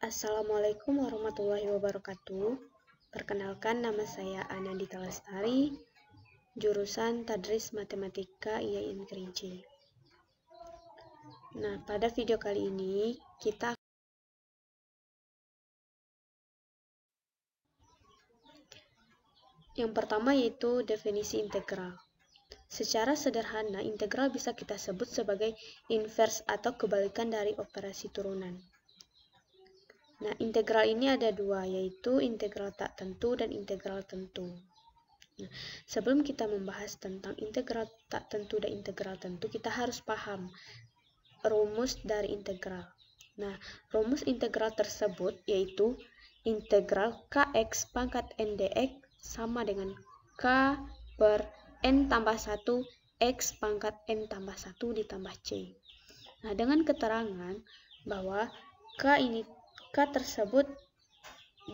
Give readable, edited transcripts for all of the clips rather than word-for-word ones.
Assalamualaikum warahmatullahi wabarakatuh. Perkenalkan, nama saya Anandita Lestari, jurusan Tadris Matematika IAIN Kerinci. Nah, pada video kali ini kita yang pertama yaitu definisi integral. Secara sederhana, integral bisa kita sebut sebagai inverse atau kebalikan dari operasi turunan. Nah, integral ini ada dua, yaitu integral tak tentu dan integral tentu. Nah, sebelum kita membahas tentang integral tak tentu dan integral tentu, kita harus paham rumus dari integral. Nah, rumus integral tersebut yaitu integral kx pangkat n dx sama dengan k per n tambah 1 x pangkat n tambah 1 ditambah c. Nah, dengan keterangan bahwa k tersebut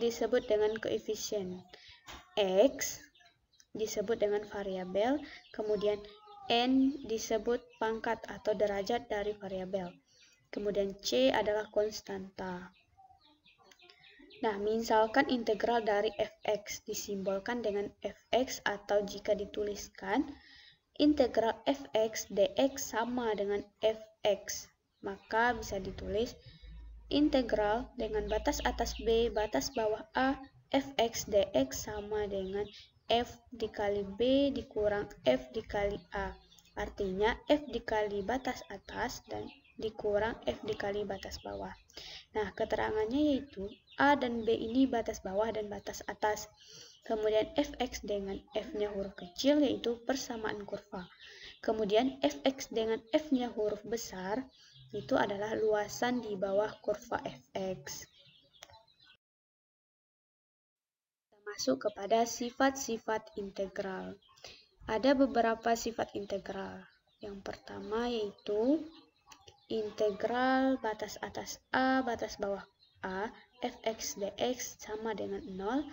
disebut dengan koefisien, x disebut dengan variabel, kemudian n disebut pangkat atau derajat dari variabel, kemudian c adalah konstanta. Nah, misalkan integral dari fx disimbolkan dengan fx, atau jika dituliskan integral fx dx sama dengan fx, maka bisa ditulis integral dengan batas atas b, batas bawah a, fx dx sama dengan f dikali b dikurang f dikali a. Artinya f dikali batas atas dan dikurang f dikali batas bawah. Nah, keterangannya yaitu a dan b ini batas bawah dan batas atas. Kemudian fx dengan f-nya huruf kecil yaitu persamaan kurva. Kemudian fx dengan f-nya huruf besar itu adalah luasan di bawah kurva fx. Kita masuk kepada sifat-sifat integral. Ada beberapa sifat integral. Yang pertama yaitu integral batas atas a, batas bawah a, fx dx sama dengan 0.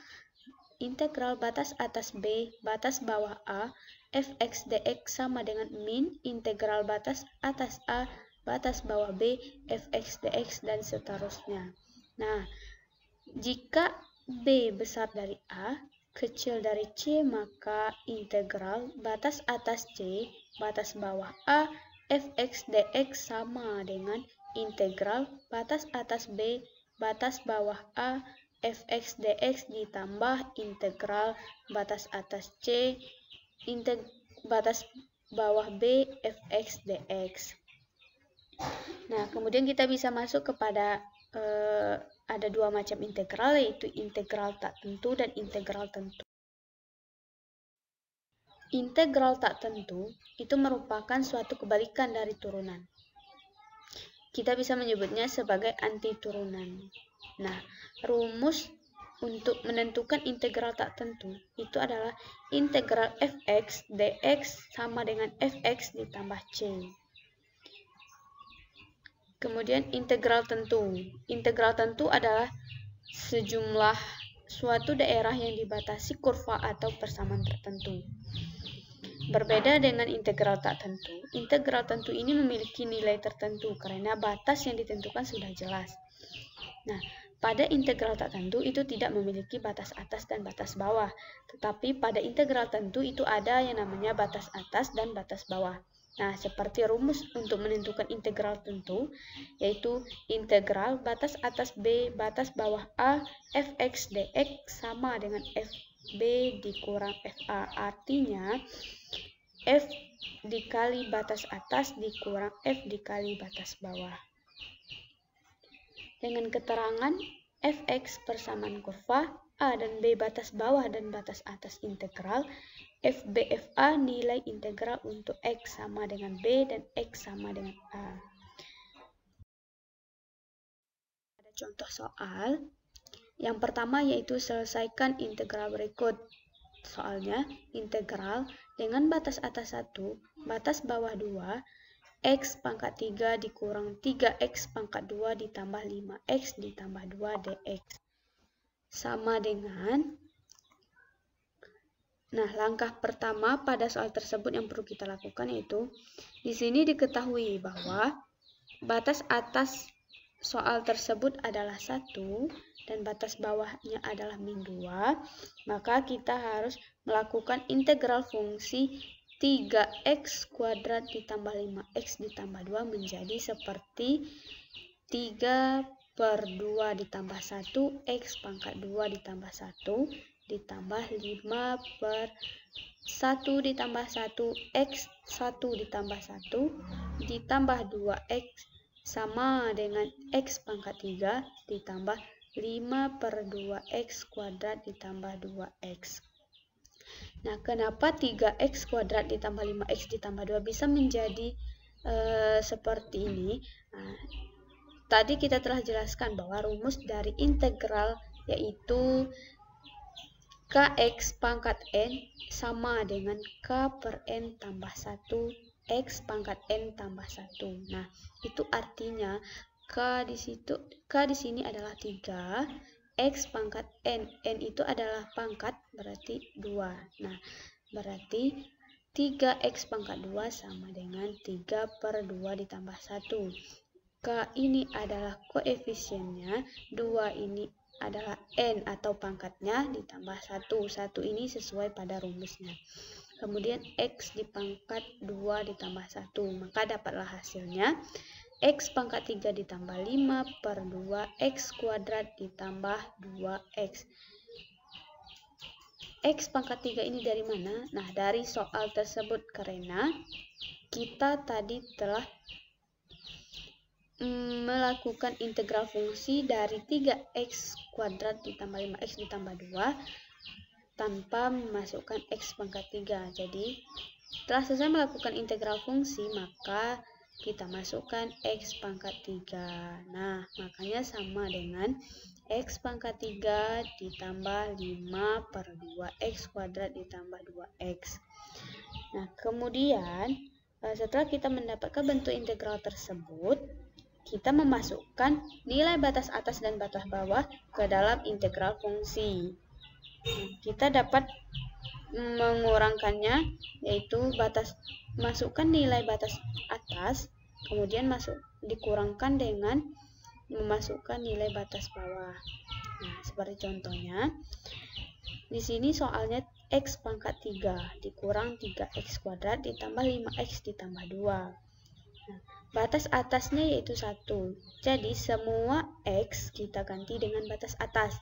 Integral batas atas b, batas bawah a, fx dx sama dengan min integral batas atas a, batas bawah b, fx dx, dan seterusnya. Nah, jika b besar dari a, kecil dari c, maka integral batas atas c, batas bawah a, fx dx sama dengan integral batas atas b, batas bawah a, fx dx ditambah integral batas atas c, batas bawah b, fx dx. Nah, kemudian kita bisa masuk kepada ada dua macam integral, yaitu integral tak tentu dan integral tentu. Integral tak tentu itu merupakan suatu kebalikan dari turunan. Kita bisa menyebutnya sebagai antiturunan. Nah, rumus untuk menentukan integral tak tentu itu adalah integral fx dx sama dengan fx ditambah c. Kemudian integral tentu. Integral tentu adalah sejumlah suatu daerah yang dibatasi kurva atau persamaan tertentu. Berbeda dengan integral tak tentu. Integral tentu ini memiliki nilai tertentu karena batas yang ditentukan sudah jelas. Nah, pada integral tak tentu itu tidak memiliki batas atas dan batas bawah. Tetapi pada integral tentu itu ada yang namanya batas atas dan batas bawah. Nah, seperti rumus untuk menentukan integral tentu, yaitu integral batas atas b, batas bawah a, fx dx sama dengan fb dikurang fa. Artinya, f dikali batas atas dikurang f dikali batas bawah. Dengan keterangan fx persamaan kurva, a dan b batas bawah dan batas atas integral, fb fa nilai integral untuk x sama dengan b dan x sama dengan a. Ada contoh soal. Yang pertama yaitu selesaikan integral berikut. Soalnya, integral dengan batas atas 1, batas bawah 2, x pangkat 3 dikurang 3x pangkat 2 ditambah 5x ditambah 2 dx. Sama dengan, nah, langkah pertama pada soal tersebut yang perlu kita lakukan yaitu, di sini diketahui bahwa batas atas soal tersebut adalah 1 dan batas bawahnya adalah min 2, maka kita harus melakukan integral fungsi 3x kuadrat ditambah 5x ditambah 2 menjadi seperti 3 per 2 ditambah 1 x pangkat 2 ditambah 1 ditambah 5 per 1 ditambah 1 x 1 ditambah 1 ditambah 2x sama dengan x pangkat 3 ditambah 5 per 2x kuadrat ditambah 2x. Nah, kenapa 3x kuadrat ditambah 5x ditambah 2 bisa menjadi seperti ini? Nah, tadi kita telah jelaskan bahwa rumus dari integral yaitu kx pangkat n sama dengan k per n tambah 1 x pangkat n tambah 1. Nah, itu artinya k di sini adalah 3, x pangkat n itu adalah pangkat, berarti 2. Nah, berarti 3x pangkat 2 sama dengan 3 per 2 ditambah 1. K ini adalah koefisiennya, 2 ini adalah n atau pangkatnya ditambah 1. 1 ini sesuai pada rumusnya. Kemudian x di pangkat 2 ditambah 1, maka dapatlah hasilnya x pangkat 3 ditambah 5 per 2 x kuadrat ditambah 2x. X pangkat 3 ini dari mana? Nah, dari soal tersebut karena kita tadi telah melakukan integral fungsi dari 3x kuadrat ditambah 5x ditambah 2 tanpa memasukkan x pangkat 3. Jadi, setelah selesai melakukan integral fungsi, maka kita masukkan x pangkat 3. Nah, makanya sama dengan x pangkat 3 ditambah 5 per 2x kuadrat ditambah 2x. Nah, kemudian setelah kita mendapatkan bentuk integral tersebut, kita memasukkan nilai batas atas dan batas bawah ke dalam integral fungsi. Kita dapat mengurangkannya, yaitu masukkan nilai batas atas, kemudian dikurangkan dengan memasukkan nilai batas bawah. Nah, seperti contohnya, di sini soalnya x pangkat 3 dikurang 3x kuadrat ditambah 5x ditambah 2. Nah, batas atasnya yaitu 1. Jadi, semua x kita ganti dengan batas atas.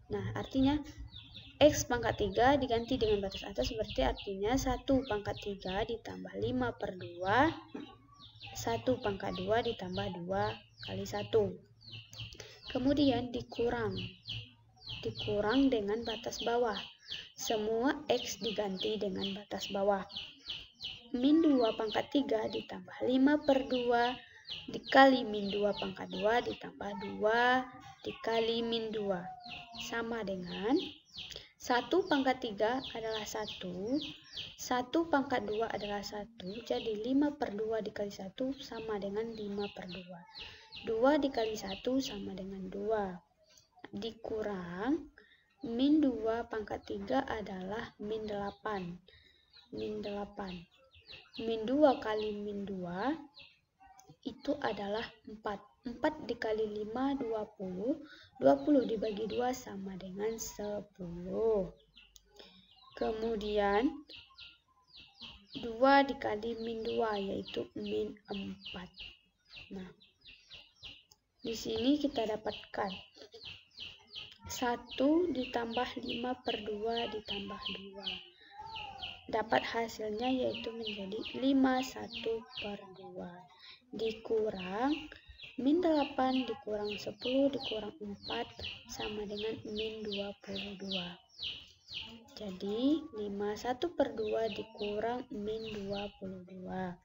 Nah, artinya x pangkat 3 diganti dengan batas atas, berarti artinya 1 pangkat 3 ditambah 5 per 2, 1 pangkat 2 ditambah 2 kali 1. Kemudian dikurang dengan batas bawah. Semua x diganti dengan batas bawah. Min 2 pangkat 3 ditambah 5 per 2 dikali min 2 pangkat 2 ditambah 2 dikali min 2 sama dengan 1 pangkat 3 adalah 1, 1 pangkat 2 adalah 1, jadi 5 per 2 dikali 1 sama dengan 5 per 2. 2 dikali 1 sama dengan 2. Dikurang, min 2 pangkat 3 adalah min 8. Min 8. Min 2 kali min 2 itu adalah 4. 4 dikali 5, 20. 20 dibagi 2 sama dengan 10. Kemudian, 2 dikali min 2, yaitu min 4. Nah, di sini kita dapatkan 1 ditambah 5 per 2 ditambah 2. Dapat hasilnya yaitu menjadi 51 per 2. Dikurang min 8 dikurang 10 dikurang 4 sama dengan min 22. Jadi 51 per 2 dikurang min 22.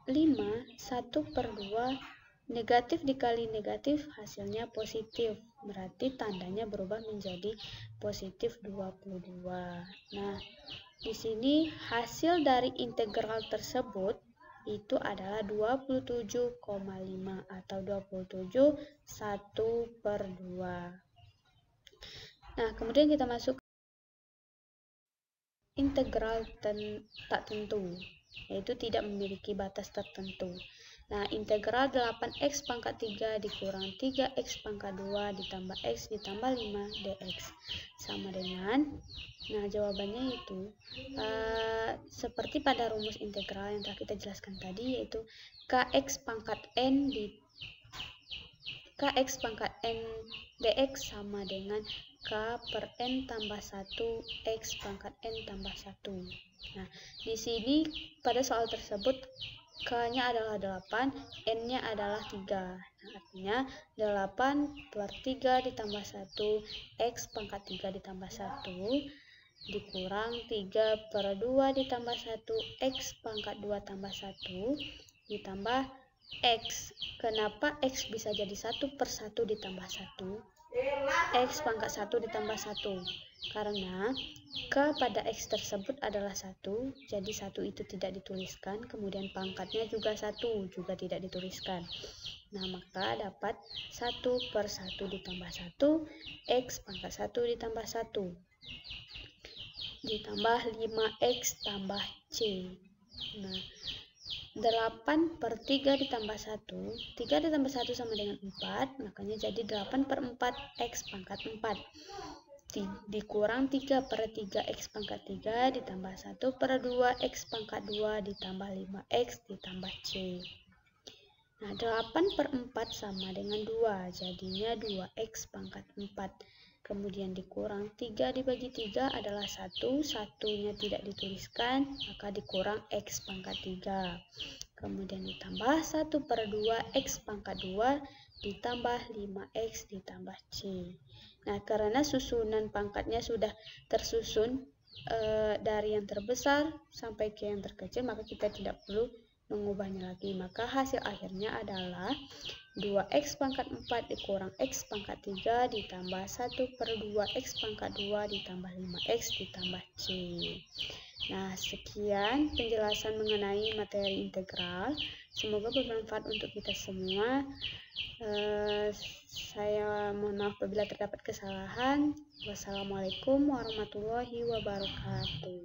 5, 1 per 2, negatif dikali negatif hasilnya positif. Berarti tandanya berubah menjadi positif 22. Nah, di sini hasil dari integral tersebut itu adalah 27,5 atau 27 1 per 2. Nah, kemudian kita masuk integral tak tentu, yaitu tidak memiliki batas tertentu. Nah, integral 8x pangkat 3 dikurang 3x pangkat 2 ditambah x ditambah 5 dx sama dengan, nah jawabannya itu seperti pada rumus integral yang telah kita jelaskan tadi, yaitu kx pangkat n dx sama dengan k per n tambah 1 x pangkat n tambah 1. Nah, di sini pada soal tersebut K-nya adalah 8, N-nya adalah 3. Nah, artinya 8 per 3 ditambah 1, X pangkat 3 ditambah 1, dikurang 3 per 2 ditambah 1, X pangkat 2 tambah 1, ditambah X. Kenapa X bisa jadi 1 per 1 ditambah 1? X pangkat 1 ditambah 1. Karena K pada X tersebut adalah 1, jadi 1 itu tidak dituliskan, kemudian pangkatnya juga 1, juga tidak dituliskan. Nah, maka dapat 1 per 1 ditambah 1, X pangkat 1 ditambah 1, ditambah 5X tambah C. Nah, 8 per 3 ditambah 1, 3 ditambah 1 sama dengan 4, makanya jadi 8 per 4, X pangkat 4. Dikurang 3 per 3 X pangkat 3 ditambah 1 per 2 X pangkat 2 ditambah 5X ditambah C. Nah, 8 per 4 sama dengan 2, jadinya 2X pangkat 4. Kemudian dikurang 3 dibagi 3 adalah 1, satunya tidak dituliskan, maka dikurang X pangkat 3. Kemudian ditambah 1 per 2 X pangkat 2 ditambah 5X ditambah C. Nah, karena susunan pangkatnya sudah tersusun dari yang terbesar sampai ke yang terkecil, maka kita tidak perlu mengubahnya lagi. Maka hasil akhirnya adalah 2X pangkat 4 dikurang X pangkat 3 ditambah 1 per 2X pangkat 2 ditambah 5X ditambah C. Nah, sekian penjelasan mengenai materi integral. Semoga bermanfaat untuk kita semua. Saya mohon maaf apabila terdapat kesalahan. Wassalamualaikum warahmatullahi wabarakatuh.